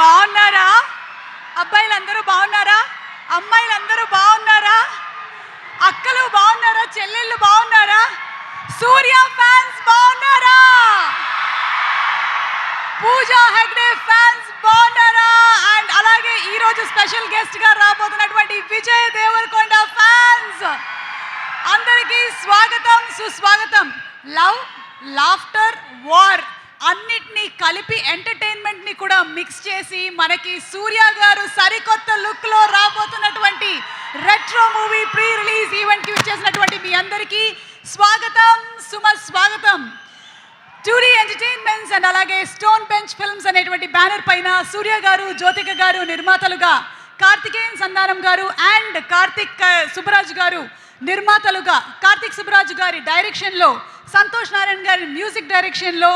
బాగున్నారా? అబ్బాయిలందరూ బాగున్నారా? అమ్మాయిలందరూ బాగున్నారా? అక్కలు బాగున్నారా? చెల్లెళ్ళు బాగున్నారా? సూర్య ఫ్యాన్స్ బాగున్నారా? పూజా హెగ్డే ఫ్యాన్స్ బాగున్నారా? అండ్ అలాగే ఈ రోజు స్పెషల్ గెస్ట్ గా రాబోతున్నటువంటి విజయ్ దేవరకొండ ఫ్యాన్స్ అందరికీ స్వాగతం, సుస్వాగతం. లవ్, లాఫ్టర్, వార్ అన్నిటినీ కలిపి ఎంటర్టైన్మెంట్ ని కూడా మిక్స్ చేసి మనకి సూర్య గారు సరికొత్త లుక్ లో రాబోతున్నటువంటి retro movie pre release event కి వచ్చేసినటువంటి మీ అందరికీ స్వాగతం, స్వాగతం. 2D ఎంటర్టైన్మెంట్స్ అండ్ అలాగే స్టోన్ బెంచ్ ఫిల్మ్స్ అనేటువంటి బ్యానర్ పైన సూర్య గారు, జ్యోతిక గారు నిర్మాతలుగా, కార్తికేయన్ సంధానం గారు అండ్ కార్తిక్ సుబ్బరాజు గారు నిర్మాతలుగా, కార్తిక్ సుబ్బరాజు గారి డైరెక్షన్లో, సంతోష్ నారాయణ గారి మ్యూజిక్ డైరెక్షన్లో,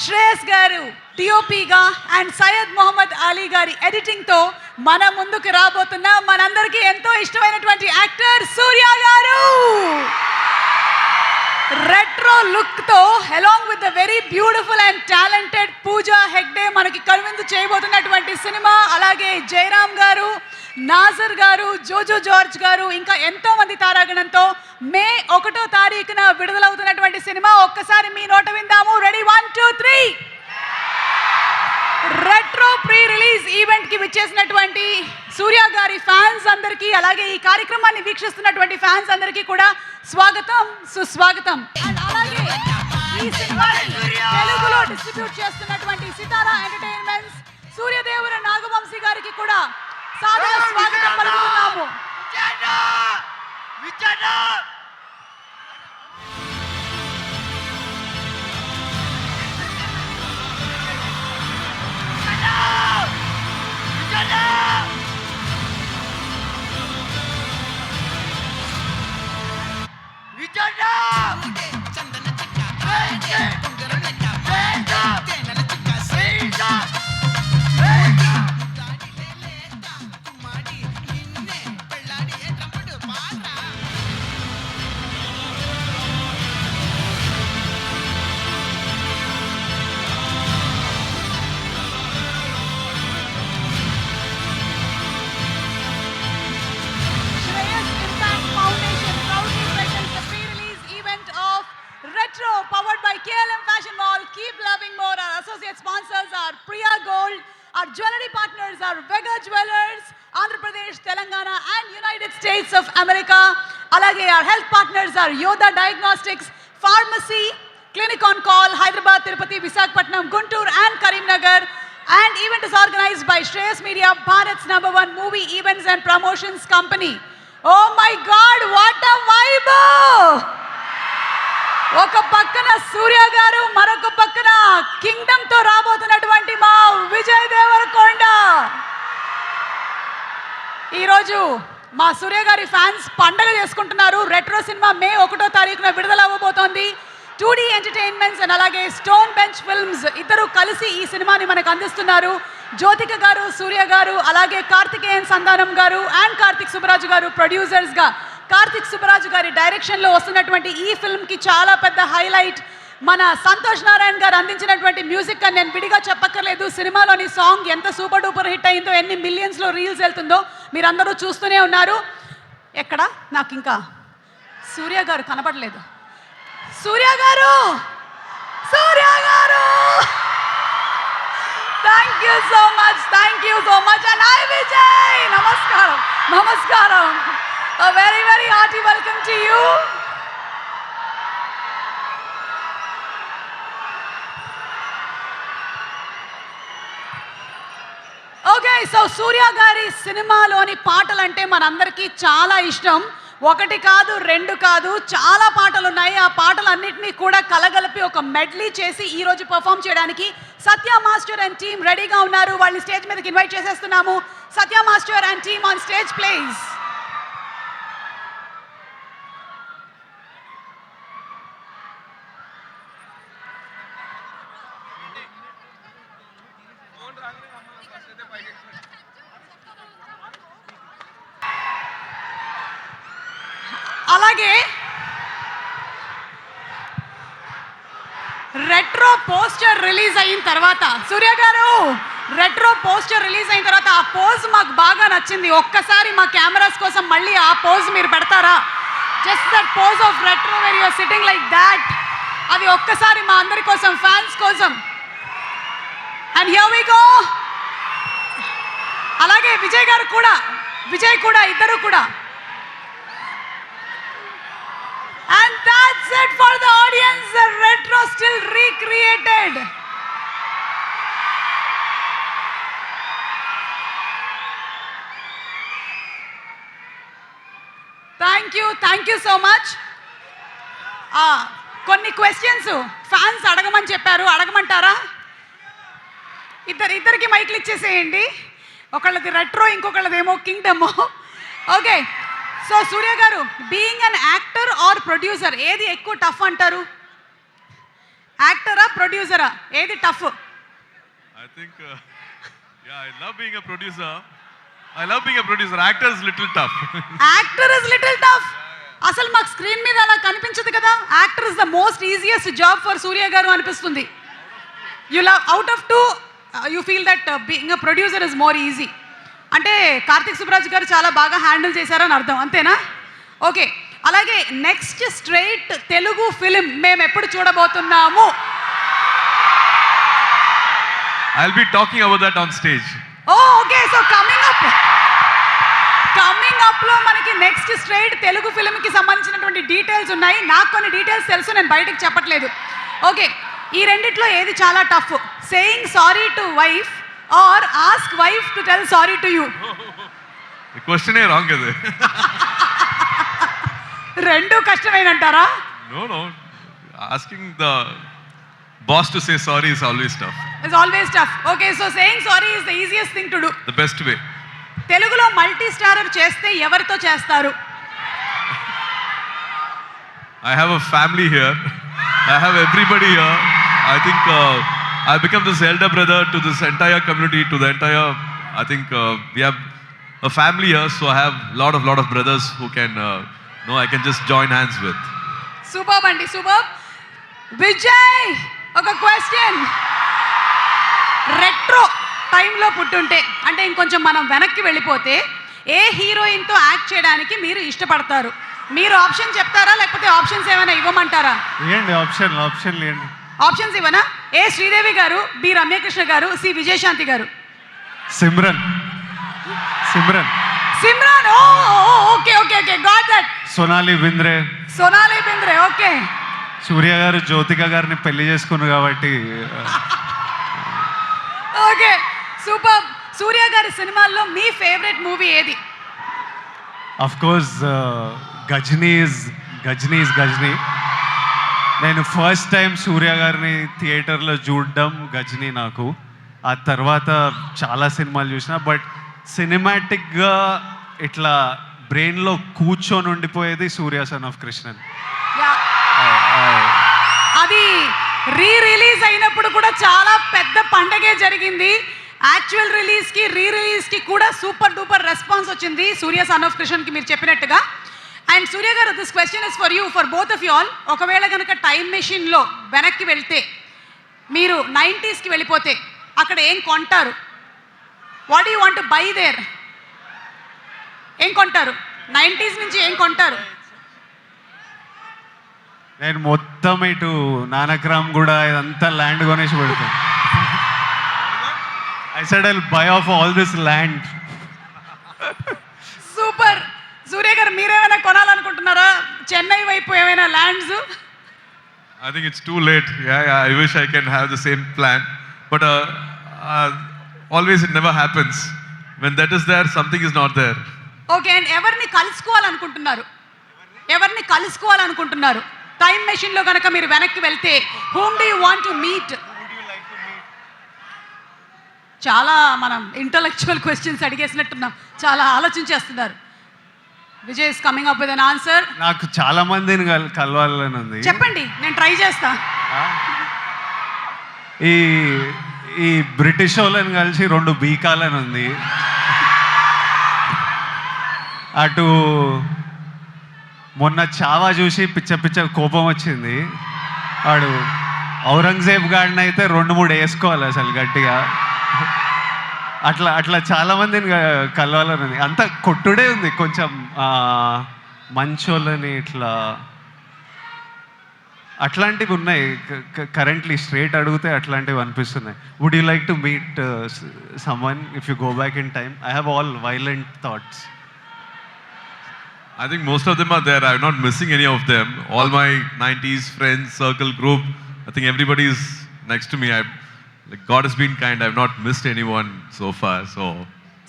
శ్రేయస్ గారు టిఓపిగా అండ్ సయ్యద్ మొహమ్మద్ అలీ గారి ఎడిటింగ్తో మన ముందుకు రాబోతున్న మనందరికీ ఎంతో ఇష్టమైనటువంటి యాక్టర్ సూర్య గారు రెట్రో లుక్తో along with the very beautiful and talented Pooja Hegde మనకి కనువిందు చేయబోతున్నటువంటి సినిమా. అలాగే జయరామ్ గారు, నాజర్ గారు, జోజో జార్జ్ గారు ఇంకా ఎంతో మంది తారాగణంతో మే 1వ తారీఖున విడుదలవుతున్నటువంటి సినిమా. ఒక్కసారి మీ నోట విందాము. Ready, 1 2 3. Retro pre release event కి విచ్చేసినటువంటి సూర్య గారి ఫ్యాన్స్ అందరికీ, అలాగే ఈ కార్యక్రమాన్ని వీక్షిస్తున్నటువంటి ఫ్యాన్స్ అందరికీ కూడా స్వాగతం, సుస్వాగతం. అలాగే ఈ సినిమాని తెలుగులో డిస్ట్రిబ్యూట్ చేస్తున్నటువంటి సితారా ఎంటర్టైన్మెంట్స్, సూర్యదేవర నాగవంశీ గారికి కూడా సాదర స్వాగతం పలుకుతున్నాము. Powered by KLM Fashion Mall. Keep loving more. Our associate sponsors are Priya Gold. Our jewelry partners are Vega Jewelers, Andhra Pradesh, Telangana and United States of America. Alage our health partners are Yoda Diagnostics, Pharmacy, Clinic on Call, Hyderabad, Tirupati, Visakhapatnam, Guntur and Karimnagar. And event is organized by Shreyas Media, Bharat's #1 movie events and promotions company. Oh my God, what a vibe! ఒక పక్కన సూర్య గారు, మరొక పక్కన Kingdom తో రాబోతున్నటువంటి మా విజయ్ దేవరకొండ. ఈరోజు మా సూర్య గారి ఫ్యాన్స్ పండగ చేసుకుంటున్నారు. రెట్రో సినిమా మే 1వ తారీఖున విడుదల అవ్వబోతోంది. 2D ఎంటర్టైన్మెంట్స్ అండ్ అలాగే స్టోన్ బెంచ్ ఫిల్మ్స్ ఇద్దరు కలిసి ఈ సినిమాని మనకు అందిస్తున్నారు. జ్యోతిక గారు, సూర్య గారు, అలాగే కార్తికేయన్ సంధానం గారు అండ్ కార్తిక్ సుబ్బరాజు గారు ప్రొడ్యూసర్స్గా, కార్తిక్ సుబ్బరాజు గారి డైరెక్షన్లో వస్తున్నటువంటి ఈ ఫిల్మ్కి చాలా పెద్ద హైలైట్ మన సంతోష్ నారాయణ గారు అందించినటువంటి మ్యూజిక్ అని నేను విడిగా చెప్పక్కర్లేదు. సినిమాలోని సాంగ్ ఎంత సూపర్ డూపర్ హిట్ అయిందో, ఎన్ని మిలియన్స్లో రీల్స్ వెళ్తుందో మీరందరూ చూస్తూనే ఉన్నారు. ఎక్కడ నాకు ఇంకా సూర్య గారు కనపడలేదు. సూర్య గారు, సూర్య గారు, thank you so much, thank you so much. And hi Vijay, నమస్కారం, నమస్కారం. A very, very hearty welcome to you. Okay, so సూర్య గారి సినిమాలోని పాటలంటే మనందరికీ చాలా ఇష్టం. ఒకటి కాదు, రెండు కాదు, చాలా పాటలు ఉన్నాయి. ఆ పాటలన్నింటినీ కూడా కలగలిపి ఒక మెడ్లీ చేసి ఈ రోజు పర్ఫామ్ చేయడానికి సత్య మాస్టర్ అండ్ టీమ్ రెడీగా ఉన్నారు. వాళ్ళని స్టేజ్ మీదకి ఇన్వైట్ చేసేస్తున్నాము. Satya master and team on stage please. అలాగే రెట్రో పోస్టర్ రిలీజ్ అయిన తర్వాత సూర్య గారు రెట్రో పోస్టర్ రిలీజ్ అయిన తర్వాత ఆ పోజ్ మాకు బాగా నచ్చింది. ఒక్కసారి మా కెమెరాస్ కోసం మళ్ళీ ఆ పోజ్ మీరు పెడతారా? Just that pose of Retro where you are sitting like that. అది ఒక్కసారి మా అందరి కోసం, ఫ్యాన్స్ కోసం. And here we go. అలాగే విజయ్ కూడా ఇద్దరు కూడా. And that's it for the audience. The retro still recreated. Thank you so much. కొన్ని క్వశ్చన్స్ ఫ్యాన్స్ అడగమని చెప్పారు, అడగమంటారా? ఇద్దరికి మైక్లు ఇచ్చేసేయండి. ఒకళ్ళది రెట్రో, ఇంకొకళ్ళదేమో కింగ్డమ్. ఓకే, సో సూర్య గారు, being an actor are producer, ఏది ఎక్కువ టఫ్ అంటారు? యాక్టరా ప్రొడ్యూసరా, ఏది tough? I think I love being a producer. Actor is little tough. Actor is little tough. అసలు మాకు స్క్రీన్ మీద అలా కనిపించదు కదా. Actor is the most easiest job for Surya garu అనిపిస్తుంది. You love out of two you feel that being a producer is more easy. అంటే కార్తిక్ సుబ్బరాజు గారు చాలా బాగా హ్యాండిల్ చేశారని అర్థం, అంతేనా? ఓకే, అలాగే నెక్స్ట్ స్ట్రైట్ తెలుగు ఫిలిం మేము ఎప్పుడు చూడబోతున్నాము? I'll be talking about that on stage. Okay, so coming up లో మనకి నెక్స్ట్ స్ట్రైట్ తెలుగు ఫిలిం కి సంబంధించినటువంటి డీటెయిల్స్ ఉన్నాయి. నాకు కొన్ని డీటెయిల్స్ తెలుసు, నేను బయటకు చెప్పట్లేదు. ఓకే, ఈ రెండిట్లో ఏది చాలా tough? Saying sorry to wife or ask wife to tell sorry to you? The question is wrong కదా. రెండు కష్టమేనంటారా? No. Asking the boss to say sorry is always tough. It's always tough. Okay, so saying sorry is the easiest thing to do. The best way. తెలుగులో multi starrer చేస్తే ఎవరితో చేస్తారు? I have a family here. I have everybody here. I think I become this elder brother to this entire community, to the entire, I think we have a family here, so I have lot of brothers who can I can just join hands with. Superb అండి, super. Vijay, ఒక question. Retro టైంలో పుట్టుంటే, అంటే ఇంకొంచెం మనం వెనక్కి వెళ్ళిపోతే, ఏ హీరోయిన్తో act చేయడానికి మీరు ఇష్టపడతారు? మీరు ఆప్షన్ చెప్తారా, లేకపోతే ఆప్షన్స్ ఏమైనా ఇవ్వమంటారా? ఇవ్వండి, ఆప్షన్లు ఇవ్వండి. ఆప్షన్స్ ఇవ్వనా? ఏ శ్రీదేవి గారు, బి రమ్యకృష్ణ గారు, సి Vijayashanti garu? Simran. Okay, got that. Sonali Bendre. Okay. Surya garu Jyothika గారిని పెళ్లి చేసుకున్నారు కాబట్టి. Okay, super. సూర్య గారి సినిమాల్లో మీ ఫేవరెట్ మూవీ ఏది? Of course Ghazni. నేను ఫస్ట్ టైం సూర్య గారిని థియేటర్లో చూడడం గజ్నీ నాకు. ఆ తర్వాత చాలా సినిమాలు చూసిన, బట్ సినిమాటిక్గా ఇట్లా బ్రెయిన్లో కూర్చొని ఉండిపోయేది సూర్య సన్ ఆఫ్ కృష్ణన్. అది రిలీజ్ అయినప్పుడు కూడా చాలా పెద్ద పండగే జరిగింది. యాక్చువల్ రిలీజ్కి, రిలీజ్కి కూడా సూపర్ డూపర్ రెస్పాన్స్ వచ్చింది సూర్య సన్ ఆఫ్ కృష్ణన్కి, మీరు చెప్పినట్టుగా. అండ్ సూర్య గారు, this question is for you, for both of you all. ఒకవేళ కనుక టైం మెషిన్లో వెనక్కి వెళ్తే, మీరు 90sకి వెళ్ళిపోతే అక్కడ ఏం కొంటారు? What you want to by their? ఏం కొంటారు? 90s నుంచి ఏం కొంటారు? నేను మొత్తం ఇటు నానక్రామ్ కూడా ఇదంతా ల్యాండ్ కొనేసి పెడతాను. I said I'll buy off all this land. Super. Surya garu, మీరేమైనా కొనాలనుకుంటున్నారా? చెన్నై వైపు ఏమైనా ల్యాండ్స్? I think it's too late. Yeah, I wish I can have the same plan, but always it never happens. When that is there, something is not there. Okay, and ఎవరిని కలుసుకోవాలనుకుంటున్నారు? Time మెషిన్లో కనుక మీరు వెనక్కి వెళ్తే, whom do you want to meet? చాలా మనం intellectual questions అడిగేసినట్టున్నాం, చాలా ఆలోచించేస్తున్నారు. Vijay is coming up with an answer. నాకు చాలా మందిని కలవాలని ఉంది. చెప్పండి, నేను ట్రై చేస్తా. ఈ బ్రిటిష్ వాళ్ళని కలిసి 2 బీకాలని ఉంది. అటు మొన్న చావా చూసి పిచ్చ కోపం వచ్చింది. వాడు ఔరంగజేబ్ గాడిని అయితే 2-3 వేసుకోవాలి అసలు గట్టిగా. అట్లా అట్లా చాలా మందిని కలవాలని అంత కొట్టుడే ఉంది కొంచెం మంచోళ్ళని ఇట్లా అట్లాంటివి ఉన్నాయి కరెంట్లీ స్ట్రేట్ అడిగితే అట్లాంటివి అనిపిస్తున్నాయి. Would you like to meet someone if you go back in time? I have all violent thoughts. I think most of them are there. I'm not missing any of them. All my 90s friends, circle, group, I think everybody is next to me. Like God has been kind. I've not missed anyone so far. So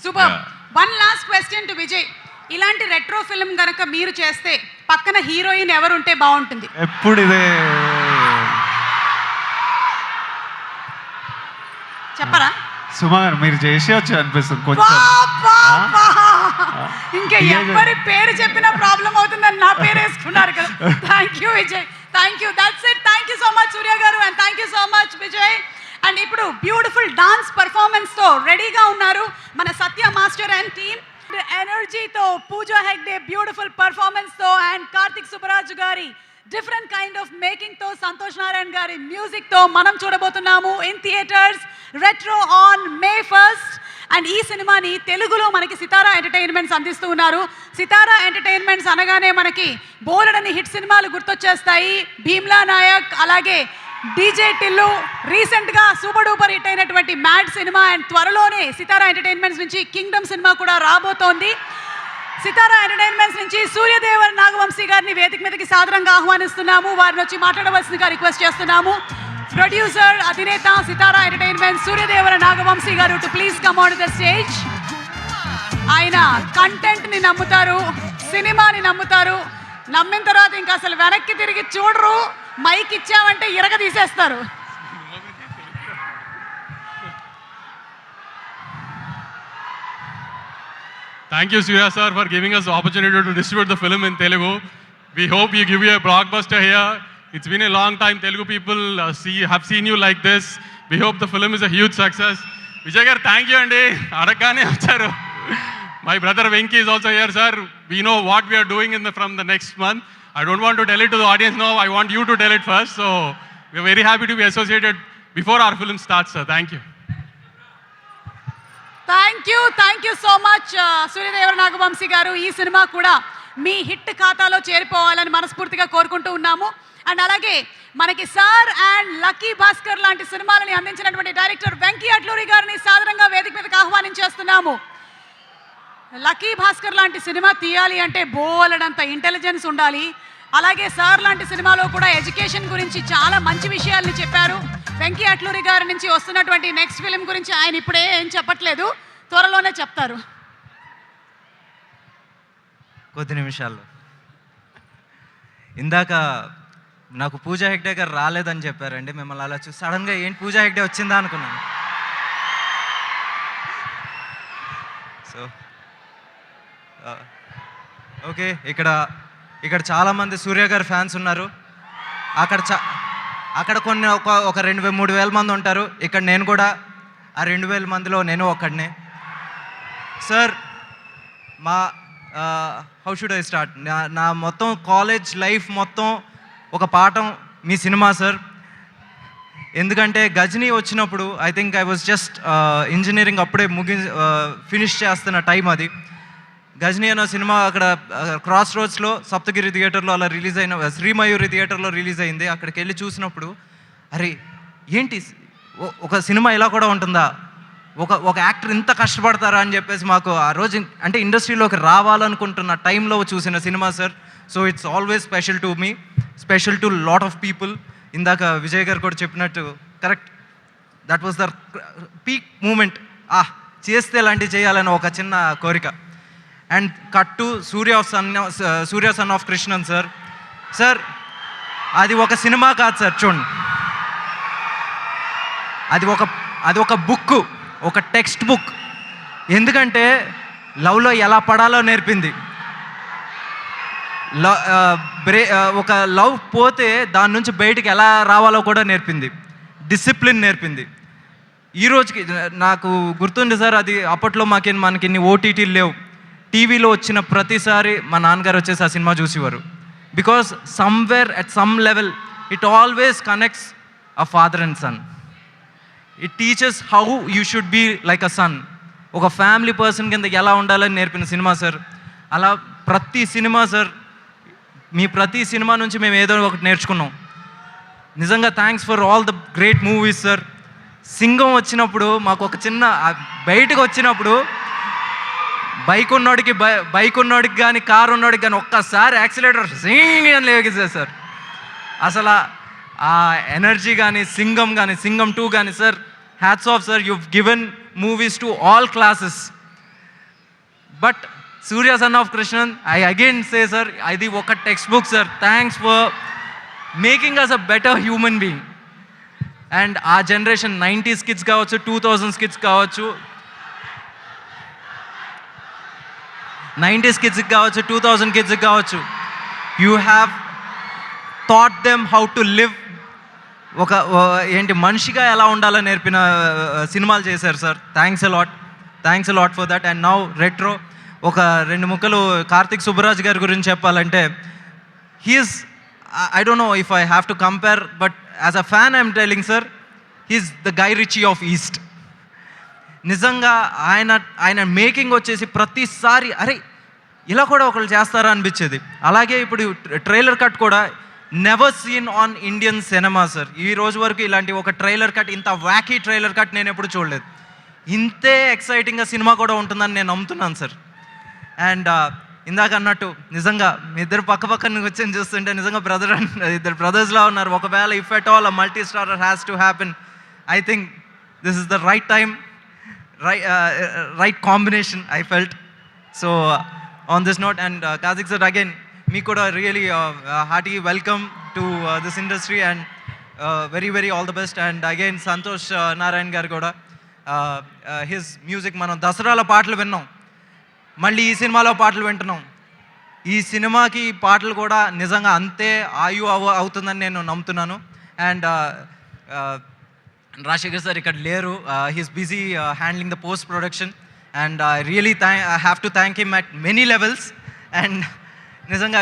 super. yeah. One last question to Vijay. ఇలాంటి retro film గనక మీరు చేస్తే పక్కన heroine ఎవరు ఉంటే బాగుంటుంది? ఎప్పుడు ఇదే చెప్పరా? సుమా గారు మీరు చేసేయచ్చు అనిపిస్తుంది కొంచెం. ఇంకా ఎవరి పేరు చెప్పినా ప్రాబ్లం అవుతుందని నా పేరు వేసుకున్నారు కదా. Thank you Vijay, thank you. That's it. Thank you so much సూర్య గారు and thank you so much Vijay. And ఇప్పుడు బ్యూటిఫుల్ డాన్స్ పర్ఫార్మెన్స్తో రెడీగా ఉన్నారు మన సత్య మాస్టర్ అండ్ టీమ్. ఎనర్జీతో పూజా హెగ్డే బ్యూటిఫుల్ పర్ఫార్మెన్స్తో అండ్ కార్తిక్ సుబ్బరాజు గారి డిఫరెంట్ కైండ్ ఆఫ్ మేకింగ్తో, సంతోష్ నారాయణ గారి మ్యూజిక్తో మనం చూడబోతున్నాము in theatres Retro on May 1st. And ఈ సినిమాని తెలుగులో మనకి సితారా ఎంటర్టైన్మెంట్స్ అందిస్తూ ఉన్నారు. సితారా ఎంటర్టైన్మెంట్స్ అనగానే మనకి బోలెడని హిట్ సినిమాలు గుర్తొచ్చేస్తాయి. భీమ్లా నాయక్, అలాగే డీజే టిల్లు, రీసెంట్గా సూపర్ డూపర్ హిట్ అయినటువంటి మ్యాడ్ సినిమా, అండ్ త్వరలోనే సితారా ఎంటర్టైన్మెంట్స్ నుంచి కింగ్డమ్ సినిమా కూడా రాబోతోంది. సితారా ఎంటర్టైన్మెంట్స్ నుంచి సూర్యదేవర్ నాగవంశీ గారిని వేదిక మీదకి సాదరంగా ఆహ్వానిస్తున్నాము. వారిని వచ్చి మాట్లాడవలసిందిగా రిక్వెస్ట్ చేస్తున్నాము. ప్రొడ్యూసర్, అధినేత సితారా ఎంటర్టైన్మెంట్ సూర్యదేవర నాగవంశీ గారు to please come on the stage. ఆయన కంటెంట్ని నమ్ముతారు, సినిమాని నమ్ముతారు. నమ్మిన తర్వాత ఇంకా అసలు వెనక్కి తిరిగి చూడరు. మైక్ ఇచ్చామంటే ఇరగ తీసేస్తారు. Thank you, Surya sir, for giving us the opportunity to distribute the film in Telugu. We hope we give you a blockbuster here. It's been a long time Telugu people have seen you like this. We hope the film is a huge success. Vijay gar, thank you andi. Adagane vacharu. My brother Venki is also here, sir. We know what we are doing from the next month. I don't want to tell it to the audience now. I want you to tell it first. So we are very happy to be associated before our film starts, sir. Thank you. Thank you so much Suryadevara Nagavamsi garu. ఈ cinema కూడా మీ hit ఖాతాలో చేరిపోవాలని మనస్ఫూర్తిగా కోరుకుంటూ ఉన్నాము. And అలాగే మనకి sir and lucky Bhaskar లాంటి సినిమాలని అందించినటువంటి డైరెక్టర్ వెంకీ అట్లూరి గారిని సాదరంగా వేదిక మీదకి ఆహ్వానించేస్తున్నాము. లక్కీ భాస్కర్ లాంటి సినిమా తీయాలి అంటే బోలెడంత ఇంటెలిజెన్స్ ఉండాలి. అలాగే సార్ లాంటి సినిమాలో కూడా ఎడ్యుకేషన్ గురించి చాలా మంచి విషయాల్ని చెప్పారు. వెంకీ అట్లూరి గారి నుంచి వస్తున్నటువంటి నెక్స్ట్ ఫిలిం గురించి ఆయన ఇప్పుడే ఏం చెప్పట్లేదు, త్వరలోనే చెప్తారు. కొద్ది నిమిషాల్లో. ఇందాక నాకు పూజా హెగ్డే గారు రాలేదని చెప్పారండి. మిమ్మల్ని అలా చూసి సడన్గా ఏంటి పూజా హెగ్డే వచ్చిందా అనుకున్నాను. సో ఓకే, ఇక్కడ చాలామంది సూర్య గారి ఫ్యాన్స్ ఉన్నారు. అక్కడ కొన్ని ఒక 2,000-3,000 మంది ఉంటారు. ఇక్కడ నేను కూడా ఆ 2,000 మందిలో నేను ఒక్కడినే. సార్, మా హౌ షుడ్ ఐ స్టార్ట్? నా మొత్తం కాలేజ్ లైఫ్ మొత్తం ఒక పాఠం మీ సినిమా సార్. ఎందుకంటే గజనీ వచ్చినప్పుడు I think I was just engineering అప్పుడే ఫినిష్ చేస్తున్న టైం అది. గజనీ అన్న సినిమా అక్కడ క్రాస్ రోడ్స్లో సప్తగిరి థియేటర్లో అలా రిలీజ్ అయిన, శ్రీమయూరి థియేటర్లో రిలీజ్ అయింది. అక్కడికి వెళ్ళి చూసినప్పుడు అరే ఏంటి ఒక సినిమా ఇలా కూడా ఉంటుందా, ఒక యాక్టర్ ఇంత కష్టపడతారా అని చెప్పేసి మాకు ఆ రోజు అంటే ఇండస్ట్రీలోకి రావాలనుకుంటున్న టైంలో చూసిన సినిమా sir. So it's always special to me, special to lot of people. ఇందాక విజయ్ గారు కూడా చెప్పినట్టు correct, that was the peak moment. చేస్తే ఇలాంటివి చేయాలని ఒక చిన్న కోరిక. And cut to Surya son of Krishnan sir. Sir, అది ఒక సినిమా కాదు సార్, చూడండి, అది ఒక బుక్, ఒక టెక్స్ట్ బుక్. ఎందుకంటే లవ్లో ఎలా పడాలో నేర్పింది. ఒక లవ్ పోతే దాని నుంచి బయటికి ఎలా రావాలో కూడా నేర్పింది. డిసిప్లిన్ నేర్పింది. ఈ రోజుకి నాకు గుర్తుంది సార్, అది అప్పట్లో మనకి ఇన్ని ఓటీటీలు లేవు. టీవీలో వచ్చిన ప్రతిసారి మా నాన్నగారు వచ్చేసి ఆ సినిమా చూసేవారు. Because somewhere at some level it always connects a father and son. It teaches how you should be like a son. ఒక ఫ్యామిలీ పర్సన్ కింద ఎలా ఉండాలని నేర్పిన సినిమా సార్. అలా ప్రతి సినిమా సార్, మీ ప్రతి సినిమా నుంచి మేము ఏదో ఒకటి నేర్చుకున్నాం. నిజంగా thanks for all the great movies sir. Singam వచ్చినప్పుడు మాకు ఒక చిన్న బయటకు వచ్చినప్పుడు బైక్ ఉన్నోడికి కానీ కారు ఉన్నోడికి కానీ ఒక్కసారి యాక్సిలేటర్ సింగ్ అని లేగేసారు సార్. అసలు ఆ ఎనర్జీ కానీ సింగం 2 కానీ sir, hats off sir. you've given movies to all classes, but Surya Son of Krishnan, I again say sir, ఇది ఒక text book sir. Thanks for making us a better human being. And ఆ generation 90s kids కావచ్చు, 2000s kids కావచ్చు, 90s కిడ్స్కి కావచ్చు, 2000 కిడ్స్కి కావచ్చు, you have taught them how to live. ఒక మనిషిగా ఎలా ఉండాలని నేర్పిన సినిమాలు చేశారు sir. Thanks a lot for that. And now Retro, ఒక 2 ముక్కలు కార్తిక్ సుబ్బరాజ్ గారి గురించి చెప్పాలంటే, he's, I don't know if I have to compare, but as a fan I'm telling sir, he's the Guy Ritchie of east. నిజంగా ఆయన making వచ్చేసి ప్రతిసారి అరే ఇలా కూడా ఒకళ్ళు చేస్తారా అనిపించేది. అలాగే ఇప్పుడు ట్రైలర్ కట్ కూడా never seen on Indian cinema sir. ఈ రోజు వరకు ఇలాంటి ఒక ట్రైలర్ కట్, ఇంత వ్యాకీ ట్రైలర్ కట్ నేను ఎప్పుడు చూడలేదు. ఇంతే ఎక్సైటింగ్గా సినిమా కూడా ఉంటుందని నేను నమ్ముతున్నాను సార్. అండ్ ఇందాక అన్నట్టు నిజంగా మీ ఇద్దరు పక్కన వచ్చి చూస్తుంటే నిజంగా ఇద్దరు బ్రదర్స్లా ఉన్నారు. ఒకవేళ if at all a multi starrer has to happen, I think this is the right time, right combination I felt. So on this note, and Karthik sir, again మీకు కూడా really hearty welcome to this industry and very all the best. And again Santosh Narayan గారు కూడా his music, మనం దసరాలో పాటలు విన్నాం, మళ్ళీ ఈ సినిమాలో పాటలు వింటున్నాం. ఈ సినిమాకి పాటలు కూడా నిజంగా అంతే అవుతుందని నేను నమ్ముతున్నాను. అండ్ రాజశేఖర్ సార్ ఇక్కడ లేరు, he's busy handling the post production, and really I have to thank him at many levels. And నిజంగా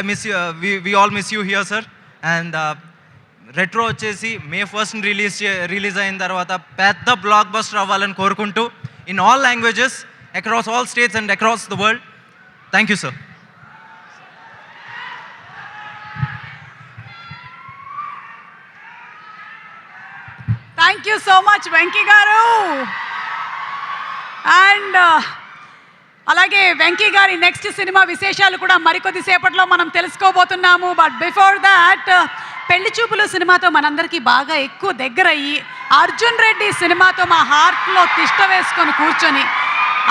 we all miss you here sir. And Retro వచ్చేసి May 1st రిలీజ్ అయిన తర్వాత పెద్ద బ్లాక్ బస్టర్ అవ్వాలని కోరుకుంటూ, in all languages, across all states and across the world. Thank you sir. Thank you so much Venky garu. And అలాగే వెంకీ గారి next cinema విశేషాలు కూడా మరికొద్ది సేపట్లో మనం తెలుసుకోబోతున్నాము. బట్ బిఫోర్ దాట్, పెళ్లి చూపులు సినిమాతో మనందరికీ బాగా ఎక్కువ దగ్గరయ్యి, అర్జున్ రెడ్డి సినిమాతో మా హార్ట్లో తిష్ట వేసుకొని కూర్చొని,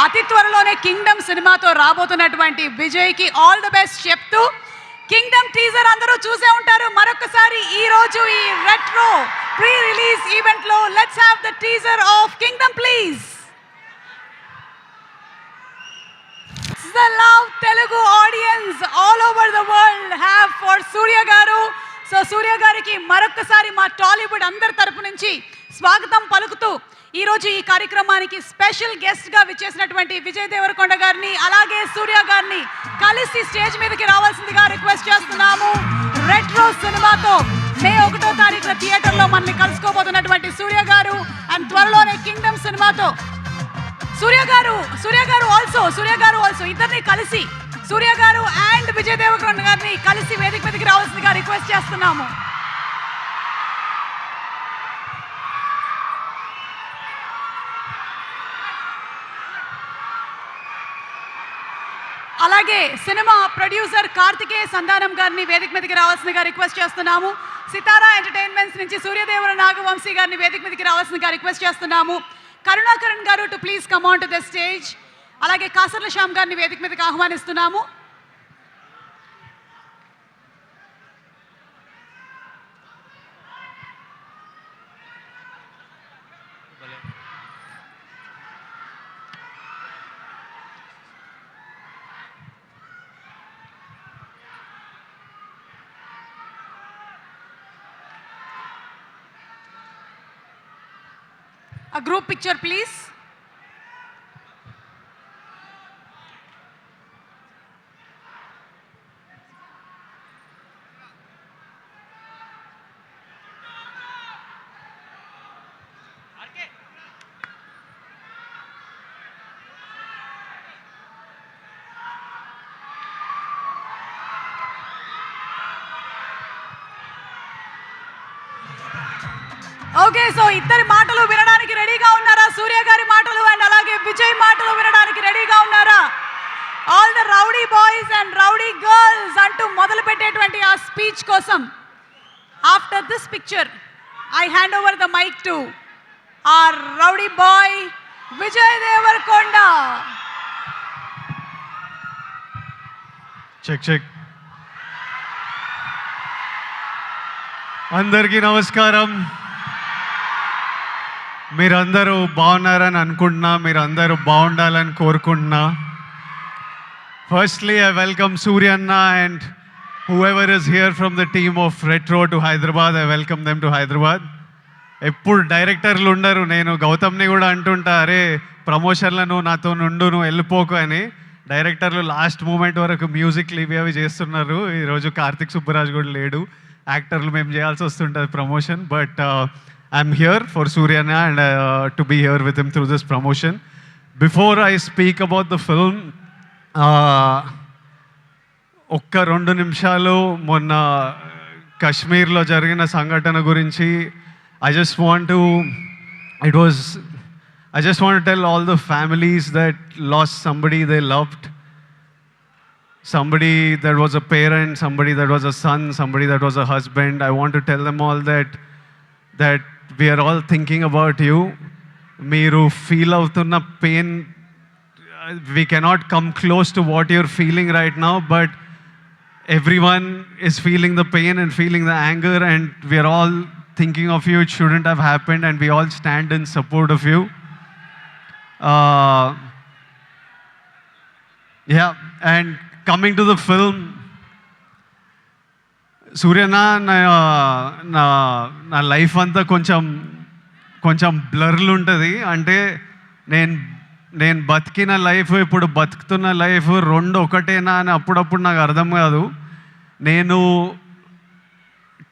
అతి త్వరలోనే కింగ్డమ్ సినిమాతో రాబోతున్నటువంటి విజయ్కి ఆల్ ద బెస్ట్ చెప్తూ, కింగ్డమ్ టీజర్ అందరూ చూసే ఉంటారు. మరొకసారి ఈ రోజు ఈ రెట్రో ప్రీ రిలీజ్ ఈవెంట్ లో let's have the teaser of Kingdom please. The love Telugu audience all over the world have for Surya garu. So Surya gariki మరొకసారి మా టాలీవుడ్ అందరి తరపు నుంచి స్వాగతం పలుకుతూ, ఈరోజు ఈ కార్యక్రమానికి స్పెషల్ గెస్ట్గా విచ్చేసినటువంటి విజయ్ దేవరకొండ గారిని, అలాగే సూర్య గారిని కలిసి స్టేజ్ మీదకి రావాల్సిందిగా రిక్వెస్ట్ చేస్తున్నాము. రెట్రో సినిమాతో May 1వ తారీఖున థియేటర్లో మనల్ని కలుసుకోబోతున్నటువంటి సూర్య గారు, అండ్ త్వరలోనే కింగ్డమ్ సినిమాతో సూర్య గారు ఆల్సో ఇద్దరిని కలిసి, సూర్య గారు అండ్ విజయ్ దేవరకొండ గారిని కలిసి వేదిక మీదకి రావాల్సిందిగా రిక్వెస్ట్ చేస్తున్నాము. అలాగే సినిమా ప్రొడ్యూసర్ కార్తికేయ సంధానం గారిని వేదిక మీదకి రావాల్సిందిగా రిక్వెస్ట్ చేస్తున్నాము. సితారా ఎంటర్టైన్మెంట్స్ నుంచి సూర్యదేవర నాగవంశీ గారిని వేదిక మీదకి రావాల్సిందిగా రిక్వెస్ట్ చేస్తున్నాము. కరుణాకరణ్ గారు to please come on to the stage. అలాగే కాసర్ల శ్యామ్ గారిని వేదిక మీదకి ఆహ్వానిస్తున్నాము. A group picture, please. Okay, so ఇద్దరి మాటలు వినడానికి రెడీగా ఉన్నారా? సూర్య గారి మాటలు అండ్ అలాగే విజయ్ మాటలు వినడానికి రెడీగా ఉన్నారా? All the rowdy boys and rowdy girls అంటూ మొదలు పెట్టేటువంటి ఆ స్పీచ్ కోసం after this picture I hand over the mic to our rowdy boy Vijay Deverakonda. Check check. అందరికీ నమస్కారం. మీరందరూ బాగున్నారని అనుకుంటున్నా, మీరందరూ బాగుండాలని కోరుకుంటున్నా. ఫస్ట్లీ ఐ వెల్కమ్ సూర్య అన్న and whoever is here from the team of retro to Hyderabad. I welcome them to Hyderabad. ఎప్పుడు డైరెక్టర్లు ఉండరు, నేను గౌతమ్ని కూడా అంటుంటా, అరే ప్రమోషన్లను నాతో నుండు, నువ్వు వెళ్ళిపోకు అని. డైరెక్టర్లు లాస్ట్ మూమెంట్ వరకు మ్యూజిక్లు ఇవి అవి చేస్తున్నారు. ఈరోజు కార్తిక్ సుబ్బరాజ్ కూడా లేడు, యాక్టర్లు మేము చేయాల్సి వస్తుంటుంది promotion. But I'm here for సూర్యనా and to be here with him through this promotion. Before I speak about the film, ఒక్క 2 నిమిషాలు మొన్న కశ్మీర్లో జరిగిన సంఘటన గురించి I just want to tell all the families that lost somebody they loved, somebody that was a parent, somebody that was a son, somebody that was a husband. I want to tell them all that we are all thinking about you. Meeru feel avutunna pain, we cannot come close to what you're feeling right now, but everyone is feeling the pain and feeling the anger, and we are all thinking of you. It shouldn't have happened, and we all stand in support of you. Yeah, and coming to the film, Suryana నా life అంతా కొంచెం బ్లర్లు ఉంటుంది. అంటే నేను బతికిన life, ఇప్పుడు బతుకుతున్న life 2 ఒకటేనా అని అప్పుడప్పుడు నాకు అర్థం కాదు. నేను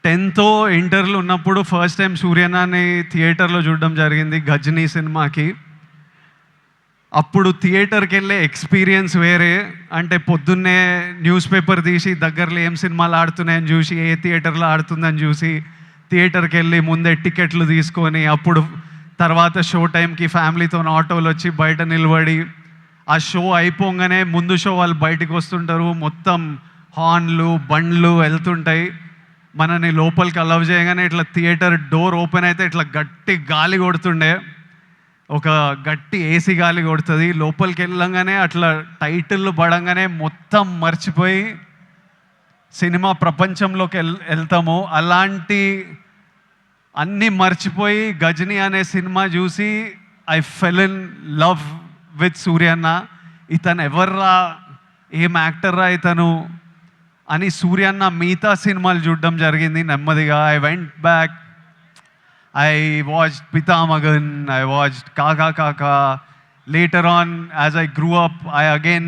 10th ఇంటర్లో ఉన్నప్పుడు ఫస్ట్ టైం సూర్యనాని థియేటర్లో చూడడం జరిగింది, గజనీ సినిమాకి. అప్పుడు థియేటర్కి వెళ్ళే ఎక్స్పీరియన్స్ వేరే. అంటే పొద్దున్నే న్యూస్ పేపర్ తీసి దగ్గరలో ఏం సినిమాలు ఆడుతున్నాయని చూసి, ఏ థియేటర్లో ఆడుతుందని చూసి థియేటర్కి వెళ్ళి ముందే టికెట్లు తీసుకొని, అప్పుడు తర్వాత షో టైంకి ఫ్యామిలీతో ఆటోలు వచ్చి బయట నిలబడి, ఆ షో అయిపోగానే ముందు షో వాళ్ళు బయటకు వస్తుంటారు, మొత్తం హార్న్లు బండ్లు వెళ్తుంటాయి. మనని లోపలికి అలవ్ చేయగానే ఇట్లా థియేటర్ డోర్ ఓపెన్ అయితే ఇట్లా గట్టి గాలి కొడుతుండే, ఒక గట్టి ఏసీ గాలి కొడుతుంది. లోపలికి వెళ్ళంగానే అట్లా టైటిల్ పడంగానే మొత్తం మర్చిపోయి సినిమా ప్రపంచంలోకి వెళ్తాము. అలాంటి అన్నీ మర్చిపోయి గజనీ అనే సినిమా చూసి I fell in love with సూర్యన్న. ఇతను ఎవర్రా, ఏం యాక్టర్రా ఇతను అని సూర్యన్న మిగతా సినిమాలు చూడడం జరిగింది నెమ్మదిగా. I went back, I watched Pitamagan, I watched Kaka Kaka. Later on, as I grew up, I again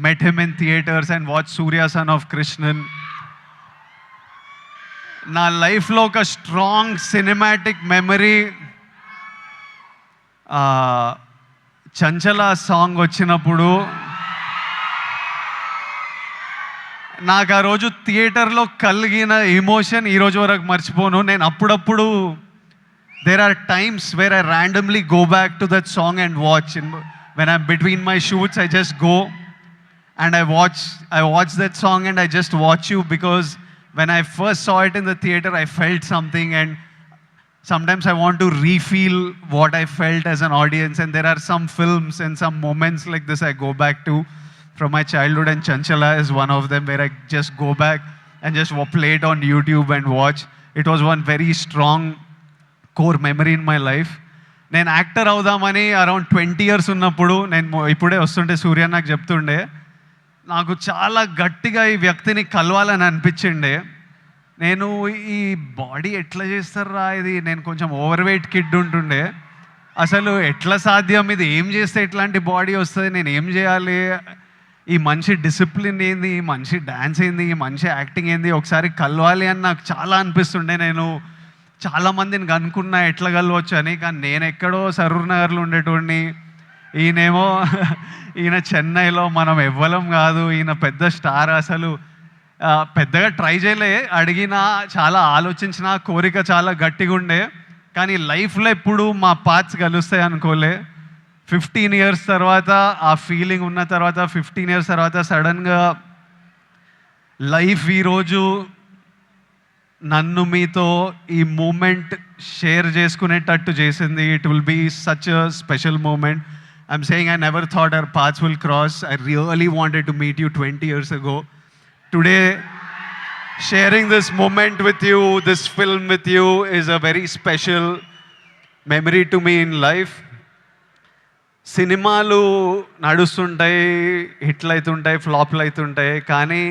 met him in theaters and watched Surya Son of Krishnan. Na life lo oka strong cinematic memory, Chanchala song వచ్చినప్పుడు నాకు ఆ రోజు థియేటర్లో కలిగిన emotion ఈరోజు వరకు మర్చిపోను. నేను అప్పుడప్పుడు there are times where I randomly go back to that song and watch. When I'm between my shoots, I just go and I watch that song and I just watch you, because when I first saw it in the theater, I felt something, and sometimes I want to refeel what I felt as an audience. And there are some films and some moments like this I go back to from my childhood, and Chanchala is one of them, where I just go back and just play it on YouTube and watch. It was one very strong core memory in my life. నేను actor అవుదామని around 20 years ఉన్నప్పుడు, నేను ఇప్పుడే వస్తుంటే సూర్య నాకు చెప్తుండే, నాకు చాలా గట్టిగా ఈ వ్యక్తిని కలవాలని అనిపించిండే. నేను ఈ బాడీ ఎట్లా చేస్తారా ఇది, నేను కొంచెం ఓవర్ వెయిట్ కిడ్ ఉంటుండే, అసలు ఎట్లా సాధ్యం, ఇది ఏం చేస్తే ఇట్లాంటి బాడీ వస్తుంది, నేను ఏం చేయాలి, ఈ మనిషి డిసిప్లిన్ ఏంది, ఈ మనిషి డ్యాన్స్ ఏంది, ఈ మనిషి యాక్టింగ్ ఏంది, ఒకసారి కలవాలి అని నాకు చాలా అనిపిస్తుండే. నేను చాలామందిని కనుక్కున్నా ఎట్లా కలవచ్చు అని, కానీ నేను ఎక్కడో సరూర్ నగర్లో ఉండేటోడిని, ఈయన చెన్నైలో, మనం ఎవ్వలం కాదు, ఈయన పెద్ద స్టార్. అసలు పెద్దగా ట్రై చేయలే, అడిగినా చాలా ఆలోచించిన, కోరిక చాలా గట్టిగా ఉండే. కానీ లైఫ్లో ఎప్పుడు మా పాత్స్ కలుస్తాయి అనుకోలే. 15 years తర్వాత ఆ ఫీలింగ్ ఉన్న తర్వాత 15 years తర్వాత సడన్గా లైఫ్ ఈరోజు నన్ను మీతో ఈ మూమెంట్ షేర్ చేసుకునేటట్టు చేసింది. It will be such a special moment. I'm saying I never thought our paths will cross. I really wanted to meet you 20 years ago. Today, sharing this moment with you, this film with you, is a very special memory to me in life. సినిమాలు నడుస్తుంటాయి, హిట్లు అవుతుంటాయి, ఫ్లాప్లు అవుతుంటాయి, కానీ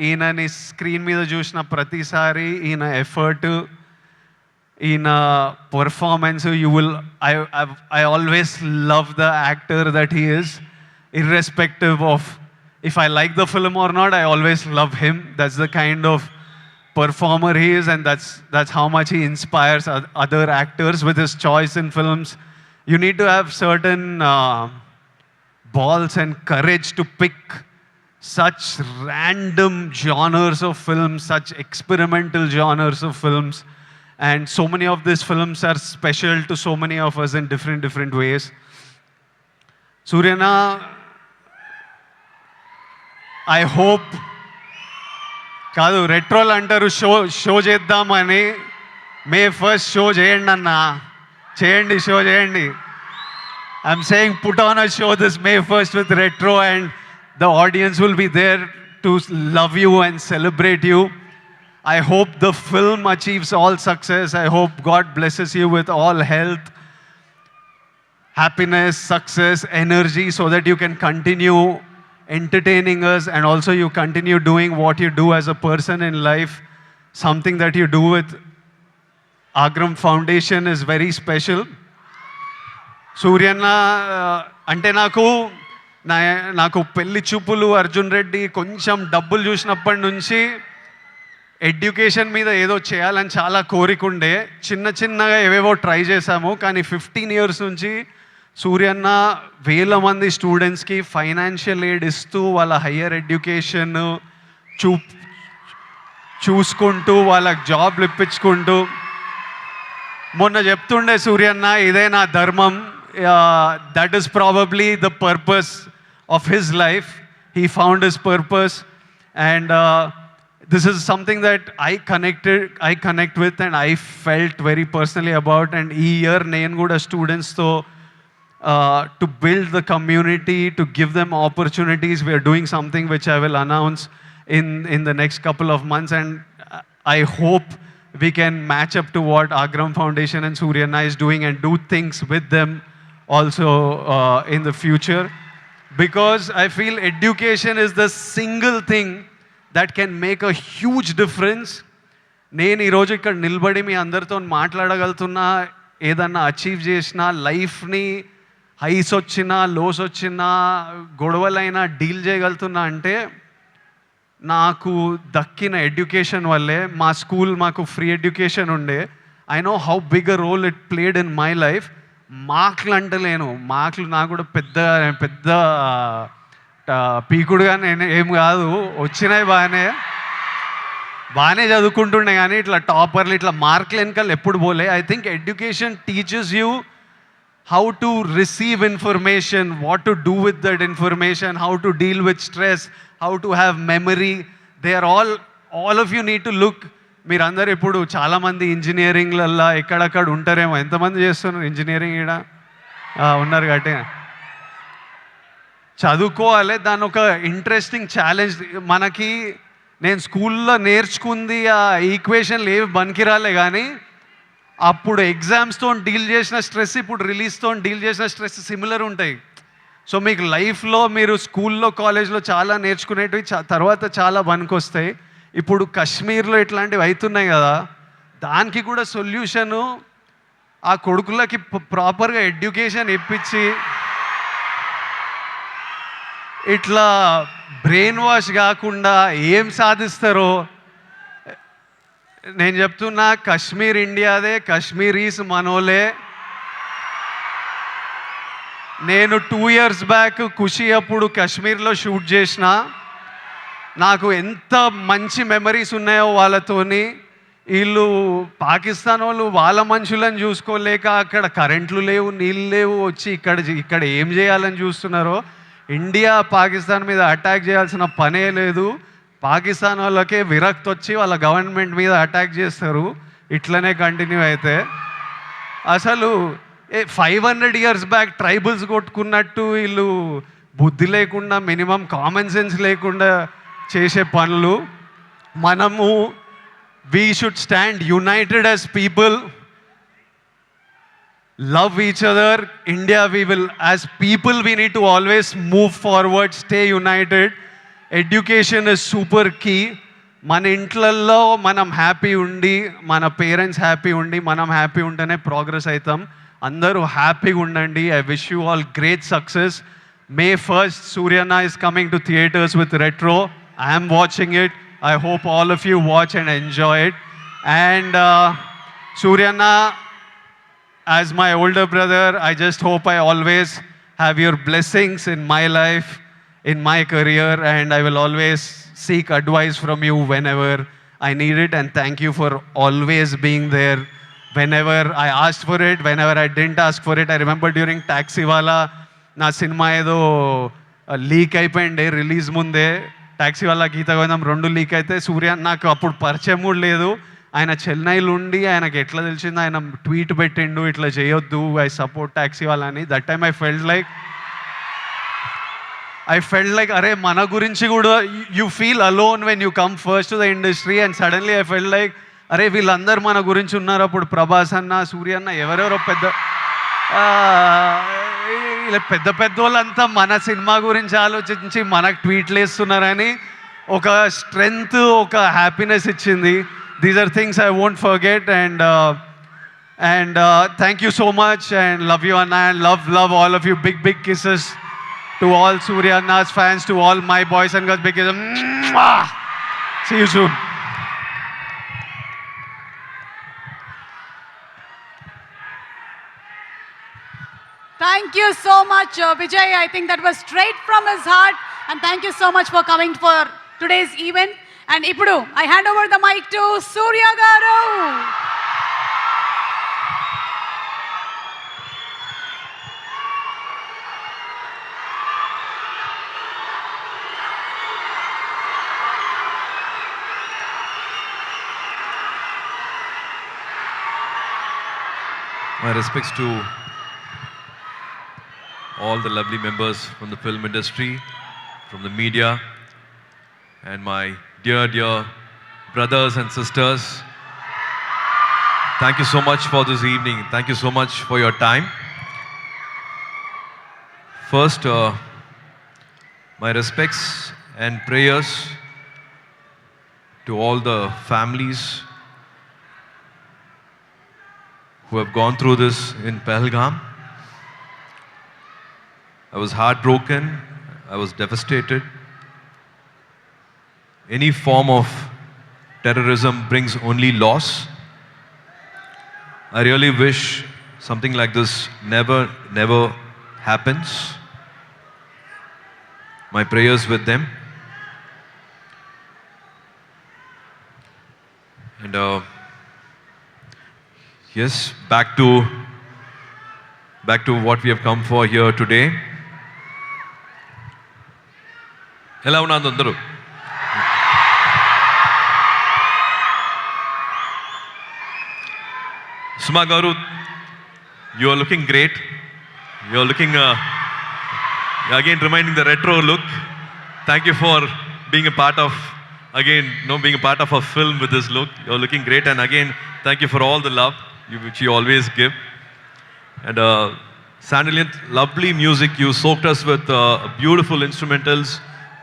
ఈయనని screen మీద చూసిన ప్రతిసారి ఈయన ఎఫర్ట్, ఈయన performance, you will I always love the actor that he is, irrespective of if I like the film or not, I always love him. That's the kind of performer he is, and that's how much he inspires other actors with his choice in films. You need to have certain balls and courage to pick such random genres of films, such experimental genres of films, and so many of these films are special to so many of us in different ways. Suryana, I hope కాదు, రెట్రోల్ అంటారు show చేద్దామని. May 1st show చేయండి అన్న, చేయండి, show చేయండి. I'm saying put on a show this May 1st with retro, and the audience will be there to love you and celebrate you. I hope the film achieves all success. I hope God blesses you with all health, happiness, success, energy, so that you can continue entertaining us, and also you continue doing what you do as a person in life. Something that you do with Agram Foundation is very special. Suryana, ante నాకు పెళ్లి చూపులు, అర్జున్ రెడ్డి, కొంచెం డబ్బులు చూసినప్పటి నుంచి education మీద ఏదో చేయాలని చాలా కోరికుండే. చిన్నగా ఏవేవో ట్రై చేశాము, కానీ 15 years నుంచి సూర్యన్న వేల మంది స్టూడెంట్స్కి ఫైనాన్షియల్ ఎయిడ్ ఇస్తూ వాళ్ళ హయ్యర్ ఎడ్యుకేషన్ చూసుకుంటూ వాళ్ళకి జాబ్లు ఇప్పించుకుంటూ, మొన్న చెప్తుండే సూర్యన్న, ఇదే నా ధర్మం. That is probably the purpose of his life. He found his purpose, and this is something that I connect with, and I felt very personally about. And ee year nenu kuda students tho to build the community, to give them opportunities, we are doing something which I will announce in the next couple of months, and I hope we can match up to what Agram Foundation and Suryana is doing, and do things with them also in the future, because I feel education is the single thing that can make a huge difference. నేను ఈరోజు ఇక్కడ నిలబడి మీ అందరితో మాట్లాడగలుగుతున్నా, ఏదన్నా achieve చేసినా, లైఫ్ని highs వచ్చినా, lows వచ్చినా, గొడవలైనా డీల్ చేయగలుగుతున్నా అంటే నాకు దక్కిన ఎడ్యుకేషన్ వల్లే. మా స్కూల్ మాకు ఫ్రీ ఎడ్యుకేషన్ ఉండే. I know how big a role it played in my life. మార్కులు అంటలేను, మార్కులు నాకు కూడా పెద్ద పీకుడుగా నేను ఏం కాదు, వచ్చినాయి బాగానే చదువుకుంటుండే, కానీ ఇట్లా టాపర్లు ఇట్లా మార్కులు వెనకాల ఎప్పుడు పోలే. I think education teachers you how to receive information, what to do with that information, how to deal with stress, how to have memory. They are all of you need to look. మీరందరూ ఇప్పుడు చాలామంది ఇంజనీరింగ్లల్లో ఎక్కడక్కడ ఉంటారేమో. ఎంతమంది చేస్తున్నారు engineering? ఇక్కడ ఉన్నారు కాబట్టి చదువుకోవాలి. దాని ఒక ఇంట్రెస్టింగ్ ఛాలెంజ్ మనకి. నేను స్కూల్లో నేర్చుకుంది ఆ ఈక్వేషన్లు ఏవి బనికిరాలే, కానీ అప్పుడు ఎగ్జామ్స్తో డీల్ చేసిన స్ట్రెస్, ఇప్పుడు రిలీజ్తో డీల్ చేసిన స్ట్రెస్ సిమిలర్ ఉంటాయి. సో మీకు లైఫ్లో మీరు స్కూల్లో, కాలేజ్లో చాలా నేర్చుకునేటివి తర్వాత చాలా పనికొస్తాయి. ఇప్పుడు కాశ్మీర్లో ఇట్లాంటివి అవుతున్నాయి కదా, దానికి కూడా సొల్యూషను ఆ కొడుకులకి ప్రాపర్గా ఎడ్యుకేషన్ ఇప్పించి, ఇట్లా బ్రెయిన్ వాష్ కాకుండా ఏం సాధిస్తారో నేను చెప్తున్నా. కాశ్మీర్ ఇండియాదే, కాశ్మీరీస్ మనోలే. నేను 2 years బ్యాక్ ఖుషి అప్పుడు కాశ్మీర్లో షూట్ చేసిన. నాకు ఎంత మంచి మెమరీస్ ఉన్నాయో వాళ్ళతోని. వీళ్ళు పాకిస్తాన్ వాళ్ళు వాళ్ళ మనుషులను చూసుకోలేక అక్కడ కరెంట్లు లేవు, నీళ్ళు లేవు, వచ్చి ఇక్కడ ఏం చేయాలని చూస్తున్నారో. ఇండియా పాకిస్తాన్ మీద అటాక్ చేయాల్సిన పనే లేదు. పాకిస్తాన్ వాళ్ళకే విరక్తి వచ్చి వాళ్ళ గవర్నమెంట్ మీద అటాక్ చేస్తారు. ఇట్లనే కంటిన్యూ అయితే అసలు 500 years బ్యాక్ ట్రైబల్స్ కొట్టుకున్నట్టు వీళ్ళు బుద్ధి లేకుండా, మినిమం కామన్ సెన్స్ లేకుండా చేసే పనులు. మనము we should stand united as people, love each other. India, we will, as people, we need to always move forward, stay united. Education is super key. మన ఇంట్లల్లో మనం happy ఉండి, మన పేరెంట్స్ హ్యాపీ ఉండి, మనం హ్యాపీ ఉంటేనే ప్రోగ్రెస్ అవుతాం. అందరూ హ్యాపీగా ఉండండి. I wish you all great success. May 1st, Suryana is coming to theaters with Retro. I am watching it. I hope all of you watch and enjoy it. And Suryana, as my older brother, I just hope I always have your blessings in my life, in my career, and I will always seek advice from you whenever I need it. And thank you for always being there whenever I asked for it, whenever I didn't ask for it. I remember during Taxiwala, నా cinema ఏదో leak అయిపోయింది release ముందే. Taxi వాళ్ళ గీత గోవిందం 2 leak అయితే సూర్య నాకు అప్పుడు పరిచయం కూడా లేదు. ఆయన చెన్నైలో ఉండి ఆయనకి ఎట్లా తెలిసిందో ఆయన ట్వీట్ పెట్టిండు, ఇట్లా చేయొద్దు, ఐ సపోర్ట్ ట్యాక్సీ వాళ్ళని. That time I felt like అరే మన గురించి కూడా you feel alone when you come first to the industry. And suddenly I felt like అరే వీళ్ళందరూ మన గురించి ఉన్నారు. అప్పుడు ప్రభాస్ అన్న, సూర్య అన్న, ఎవరెవరో పెద్ద వాళ్ళంతా మన సినిమా గురించి ఆలోచించి మనకు ట్వీట్లు వేస్తున్నారని ఒక స్ట్రెంగ్త్, ఒక హ్యాపీనెస్ ఇచ్చింది. These are things I won't forget. And thank you so much and love you అన్న. And love all of you. Big kisses to all Surya Anna's fans, to all my boys and girls. Big kisses. See you soon. Thank you so much, Vijay. I think that was straight from his heart. And thank you so much for coming for today's event. And Ipudu, I hand over the mic to Surya Garu. My respects to all the lovely members from the film industry, from the media, and my dear brothers and sisters. Thank you so much for this evening. Thank you so much for your time. First, my respects and prayers to all the families who have gone through this in Pahalgam. I was heartbroken. I was devastated. Any form of terrorism brings only loss. I really wish something like this never happens. My prayers with them. And yes, back to what we have come for here today. ఎలా ఉన్నారు అందరూ? Suma Garu, you are looking great. You are looking again reminding the retro look. Thank you for being a part of a film with this look. You are looking great, and again thank you for all the love which you always give. And Sandalient, lovely music. You soaked us with beautiful instrumentals,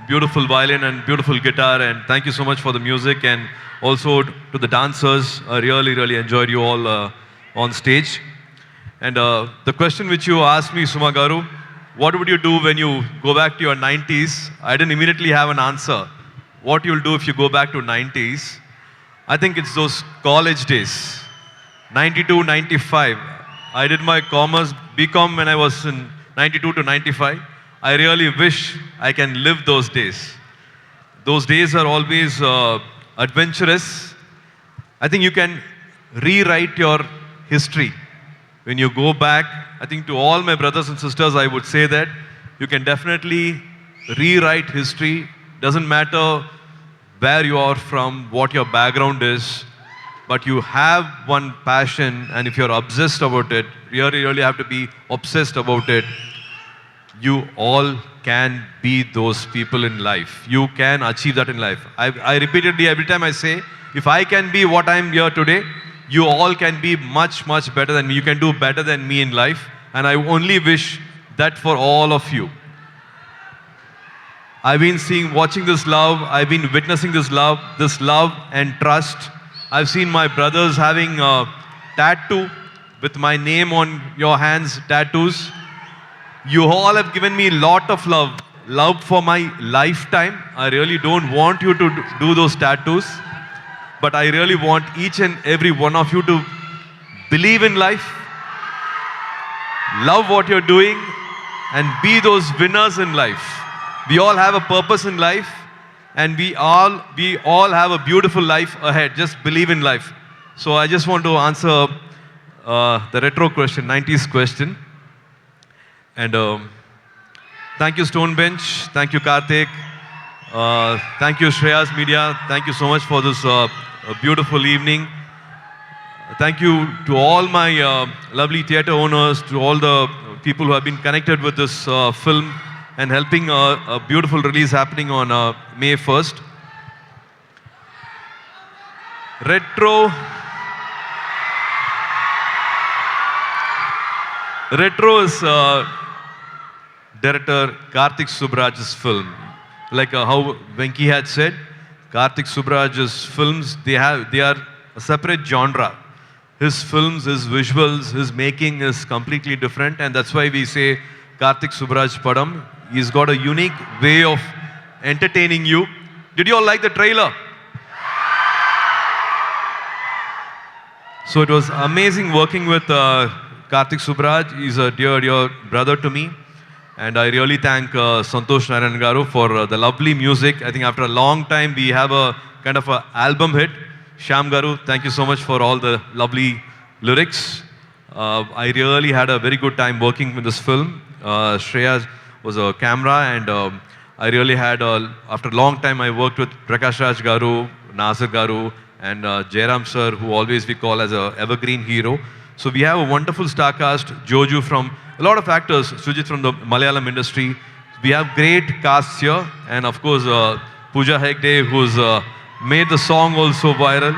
beautiful violin and beautiful guitar, and thank you so much for the music, and also to the dancers. I really enjoyed you all on stage. And the question which you asked me, Suma Garu, what would you do when you go back to your 90s? I didn't immediately have an answer. What you'll do if you go back to 90s? I think it's those college days, 92, 95. I did my commerce BCom when I was in 92 to 95. I really wish I can live those days. Those days are always adventurous. I think you can rewrite your history. When you go back, I think to all my brothers and sisters, I would say that you can definitely rewrite history. Doesn't matter where you are from, what your background is, but you have one passion, and if you're obsessed about it, really have to be obsessed about it. You all can be those people in life. You can achieve that in life. I repeatedly, every time I say, if I can be what I'm here today, you all can be much, much better than me. You can do better than me in life. And I only wish that for all of you. I've been watching this love. I've been witnessing this love and trust. I've seen my brothers having a tattoo with my name on your hands, tattoos. You all have given me a lot of love for my lifetime. I really don't want you to do those tattoos, but I really want each and every one of you to believe in life, love what you're doing, and be those winners in life. We all have a purpose in life, and we all have a beautiful life ahead. Just believe in life. So I just want to answer the retro question, 90s question. And thank you Stonebench, thank you Karthik, thank you Shreyas Media, thank you so much for this beautiful evening. Thank you to all my lovely theatre owners, to all the people who have been connected with this film and helping a beautiful release happening on May 1st. Retro is director Karthik Subraj's film. Like how Venki had said, Karthik Subraj's films, they are a separate genre. His films, his visuals, his making is completely different, and that's why we say Karthik Subraj Padam. He's got a unique way of entertaining you. Did you all like the trailer? So it was amazing working with Karthik Subraj. He's a dear brother to me. And I really thank Santosh Narayan Garu for the lovely music. I think after a long time, we have a kind of an album hit. Shyam Garu, thank you so much for all the lovely lyrics. I really had a very good time working with this film. Shreya was a camera, and I really had, after a long time, I worked with Prakash Raj Garu, Nasir Garu, and Jairam Sir, who always we call as an evergreen hero. So we have a wonderful star cast, Joju from a lot of actors, Sujit from the Malayalam industry. We have great casts here, and of course Pooja Hegde, who's made the song also viral.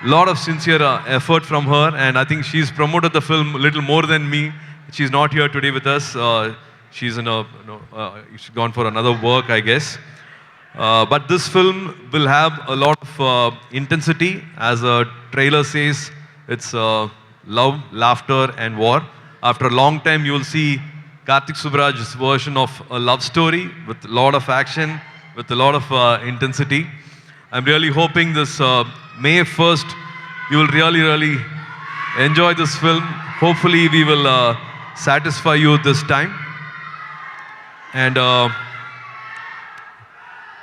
Lot of sincere effort from her, and I think she's promoted the film a little more than me. She's not here today with us. She's she's gone for another work, I guess. But this film will have a lot of intensity. As a trailer says, it's love, laughter, and war. After a long time, you will see Karthik Subraj's version of a love story with a lot of action, with a lot of intensity. I'm really hoping this May 1st, you will really enjoy this film. Hopefully, we will satisfy you this time. And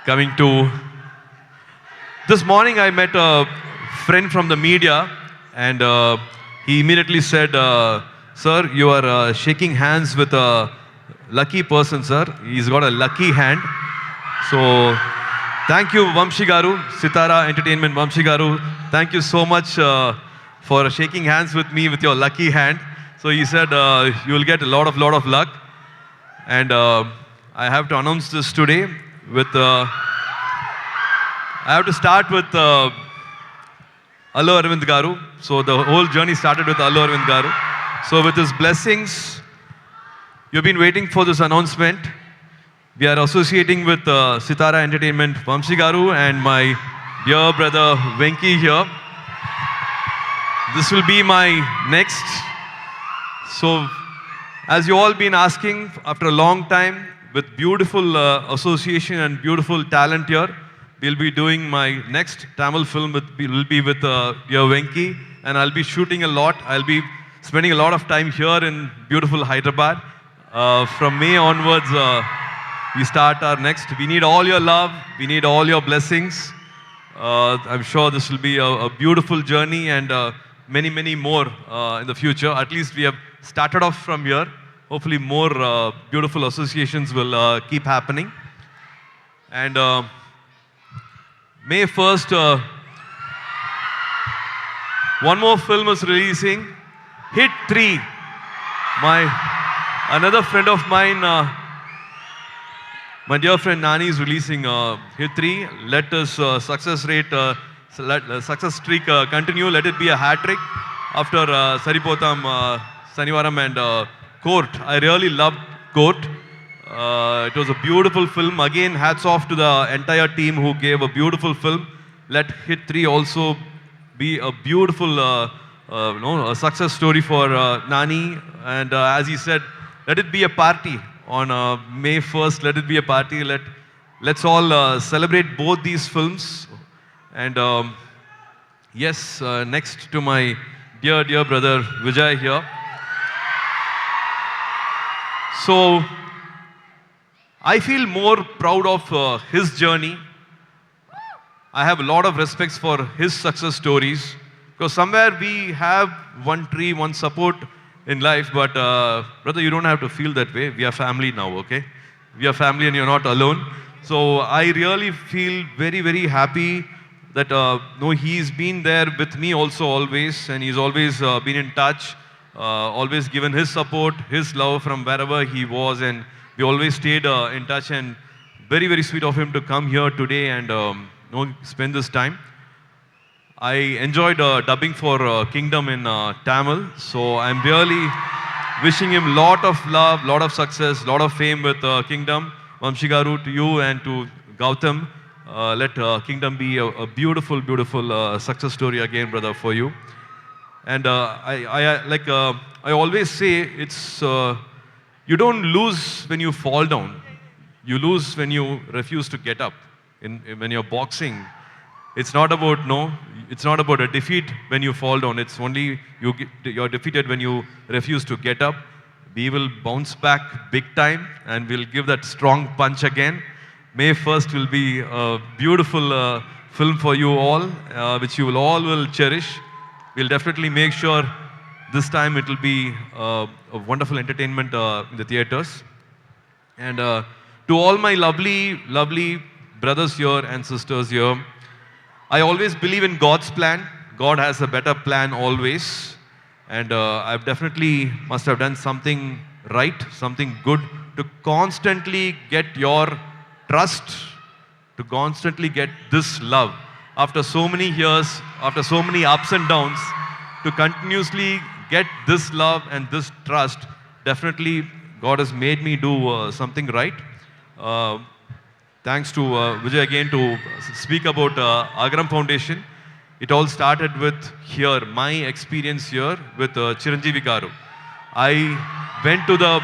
coming to this morning, I met a friend from the media, and he immediately said, "Sir, you are shaking hands with a lucky person, sir. He's got a lucky hand." So, thank you, Vamshi Garu, Sitara Entertainment, Vamshi Garu. Thank you so much for shaking hands with me with your lucky hand. So he said, you will get a lot of luck. And I have to announce this today with, I have to start with Allu Arvind Garu. So the whole journey started with Allu Arvind Garu. So with his blessings, you've been waiting for this announcement. We are associating with Sitara Entertainment, Vamshi Garu, and my dear brother Venki here. This will be my next. So, as you all been asking, after a long time, with beautiful association and beautiful talent here, we'll be doing my next Tamil film will be with dear Venki, and I'll be shooting a lot. I'll be spending a lot of time here in beautiful Hyderabad. From May onwards, we start our next. We need all your love. We need all your blessings. I'm sure this will be a beautiful journey and many, many more in the future. At least we have started off from here. Hopefully, more beautiful associations will keep happening. And May 1st, one more film is releasing, Hit 3. Another friend of mine, my dear friend Nani is releasing Hit 3. Let us success streak continue. Let it be a hat trick after Saripotham, Sanivaram and Court. I really loved Court. It was a beautiful film. Again, hats off to the entire team who gave a beautiful film. Let Hit 3 also be a beautiful a success story for Nani. And as he said, let it be a party on May 1st. Let it be a party. Let's all celebrate both these films. And yes, next to my dear brother Vijay here. So I feel more proud of his journey. I have a lot of respects for his success stories, because somewhere we have one tree, one support in life, but brother, you don't have to feel that way. We are family now, okay? We are family and you're not alone. So I really feel very, very happy that he's been there with me also always, and he's always been in touch, always given his support, his love from wherever he was, and we always stayed in touch. And very, very sweet of him to come here today and spend this time. I enjoyed dubbing for Kingdom in Tamil, so I'm really wishing him lot of love, lot of success, lot of fame with Kingdom. Vamshigaru, to you and to Gautam, let Kingdom be a beautiful, beautiful success story again, brother, for you. And I always say, it's you don't lose when you fall down. You lose when you refuse to get up. When you're boxing, it's not about a defeat when you fall down. It's only you're defeated when you refuse to get up. We will bounce back big time and we'll give that strong punch again. May 1st will be a beautiful film for you all, which you will cherish. We'll definitely make sure this time it will be a wonderful entertainment in the theaters. And to all my lovely, lovely brothers here and sisters here, I always believe in God's plan. God has a better plan always. And I've definitely must have done something right, something good to constantly get your trust, to constantly get this love. After so many years, after so many ups and downs, to continuously get this love and this trust, definitely God has made me do something right. Thanks to Vijay again to speak about Agaram Foundation. It all started with here, my experience here with Chiranjeevi Garu. I went to the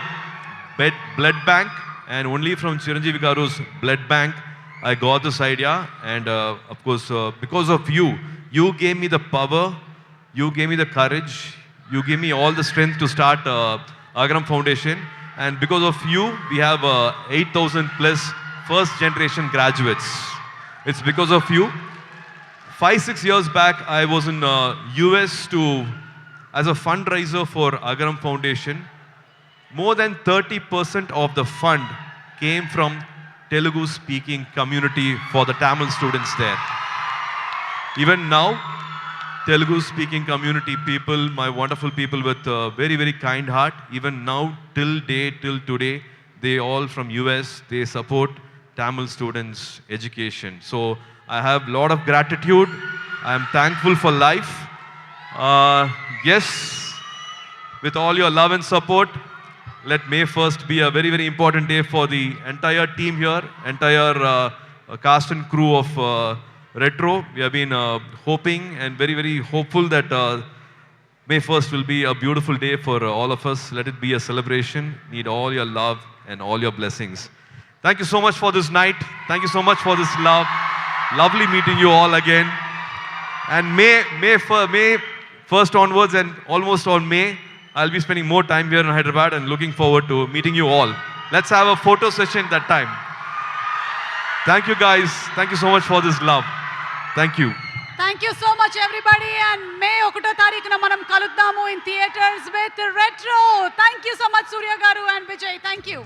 blood bank, and only from Chiranjeevi Garu's blood bank, I got this idea. And of course, because of you, you gave me the power, you gave me the courage, you gave me all the strength to start Agaram Foundation. And because of you, we have 8,000 plus first generation graduates. It's because of you. 5-6 years back, I was in US as a fundraiser for Agaram Foundation. More than 30% of the fund came from Telugu speaking community for the Tamil students there. Even now, Telugu speaking community people, my wonderful people with very, very kind heart, even now till today, they all from US, they support Tamil students' education. So I have a lot of gratitude. I am thankful for life. Yes, with all your love and support, let May 1st be a very, very important day for the entire team here, entire cast and crew of Retro. We have been hoping and very, very hopeful that May 1st will be a beautiful day for all of us. Let it be a celebration. Need all your love and all your blessings. Thank you so much for this night. Thank you so much for this love. Lovely meeting you all again. And May 1st onwards and almost on May, I'll be spending more time here in Hyderabad and looking forward to meeting you all. Let's have a photo session that time. Thank you guys. Thank you so much for this love. Thank you. Thank you so much everybody. And May 1వ తారీఖున మనం కలుద్దాము in theatres with Retro. Thank you so much సూర్య గారు and Vijay. Thank you.